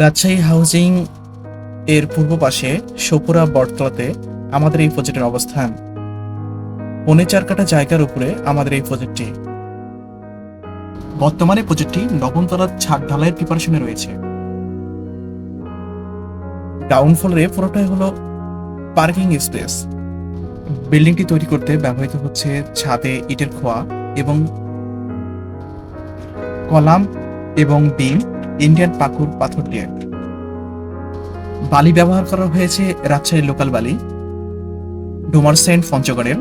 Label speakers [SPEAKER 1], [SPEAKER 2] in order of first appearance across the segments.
[SPEAKER 1] Rajshahi housing এর পূর্ব পাশে সপুরা বটতলাতে আমাদের এই প্রজেক্টের অবস্থান। 4.5 কাঠা জায়গার উপরে আমাদের এই প্রজেক্টটি। বর্তমানে প্রজেক্টটি 9ম তলার ছাদ ঢালাইয়ের প্রিপারেশনে রয়েছে। গ্রাউন্ড ফ্লোরে পুরোটাই হলো পার্কিং স্পেস। বিল্ডিংটি তৈরি করতে ব্যবহৃত হচ্ছে ছাদে ইটের খোয়া এবং কলাম এবং বিম ইন্ডিয়ান পাকুর পাথর দিয়ে। বালি ব্যবহার করা হয়েছে রাজশাহীর লোকাল বালি, ডোমার সেন্ট পঞ্চগড়ের।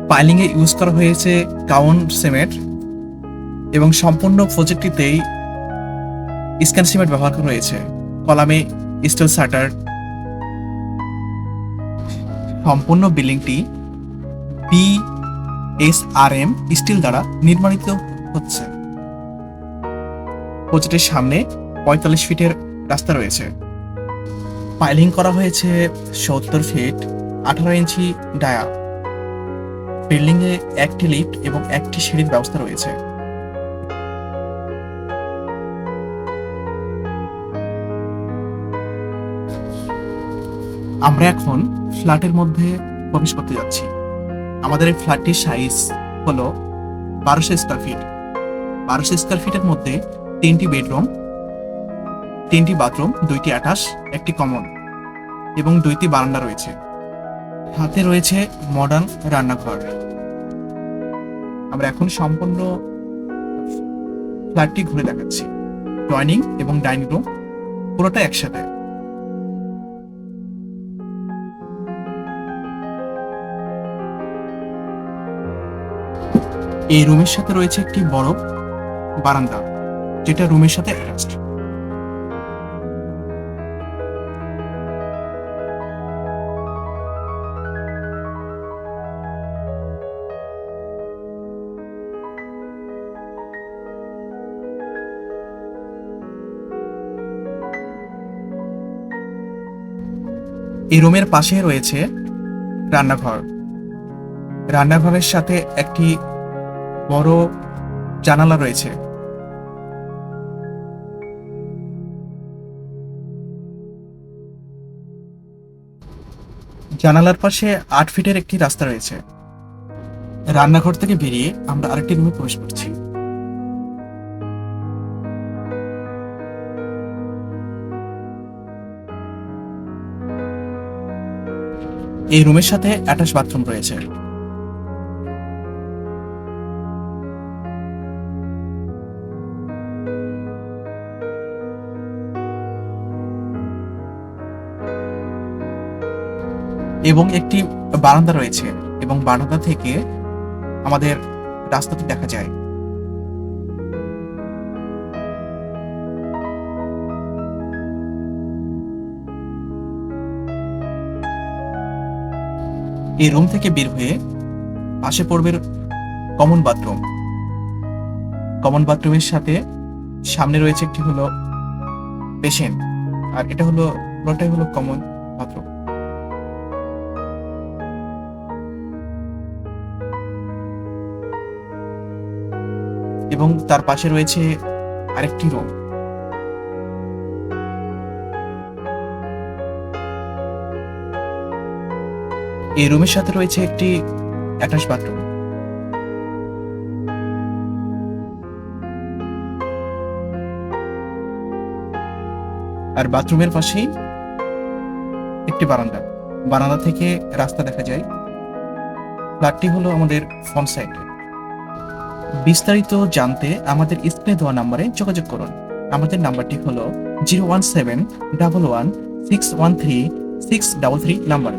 [SPEAKER 1] পাইলিং এ ইউজ করা হয়েছে কাউন সিমেন্ট এবং সম্পূর্ণ প্রজেক্টটিতেই স্ক্যান সিমেন্ট ব্যবহার করা হয়েছে। কলামে স্টিল শাটার। সম্পূর্ণ বিল্ডিংটি BSRM স্টিল দ্বারা নির্মাণিত হচ্ছে। প্রজেক্টের সামনে 45 ফিটের রাস্তা রয়েছে। পাইলিং করা হয়েছে 70 ফিট 18 ইঞ্চি ডায়া। বিল্ডিং এ একটি লিফট এবং একটি সিঁড়ির ব্যবস্থা রয়েছে। আমরা এখন ফ্ল্যাটের মধ্যে প্রবেশ করতে যাচ্ছি। আমাদের এই ফ্ল্যাটটির সাইজ হলো 1200 স্কয়ার ফিট। 1200 স্কয়ার ফিটের মধ্যে 3টি বেডরুম, 3টি বাথরুম, 2টি অ্যাটাচ, একটি কমন এবং 2টি বারান্দা রয়েছে। সাথে রয়েছে মডার্ন রান্নাঘর। আমরা এখন সম্পূর্ণ ফ্ল্যাটটি ঘুরে দেখাচ্ছি। ডাইনিং এবং ডাইনিং রুম পুরোটা একসাথে। এই রুমের সাথে রয়েছে একটি বড় বারান্দা, যেটা রুমের সাথে অ্যাটাচড। এই রুমের পাশে রয়েছে রান্নাঘর। রান্নাঘরের সাথে একটি বড় জানালা রয়েছে। জানালার পাশে 8 ফিটের একটি রাস্তা রয়েছে। রান্নাঘর থেকে বেরিয়ে আমরা আরেকটি রুমে প্রবেশ করছি। এই রুমের সাথে অ্যাটাচ বাথরুম রয়েছে। এবং একটি বারান্দা রয়েছে এবং বারান্দা থেকে আমাদের রাস্তাটি দেখা যায়। এই রুম থেকে বের হয়ে পাশে পড়বে কমন বাথরুম। কমন বাথরুমের সাথে সামনে রয়েছে একটি হলো বেসিন, আর এটা হলো পুরোটাই হলো কমন বাথরুম। এবং তার পাশে রয়েছে আরেকটি রুম। এই রুমের সাথে রয়েছে একটি অ্যাটাচ বাথরুম। আর বাথরুমের পাশেই একটি বারান্দা। বারান্দা থেকে রাস্তা দেখা যায়। ফ্ল্যাটটি হলো আমাদের ফ্রন্ট সাইড। বিস্তারিত জানতে আমাদের স্ক্রিনে দেওয়া নাম্বারে যোগাযোগ করুন। আমাদের নাম্বারটি হলো 01711613633 নাম্বার।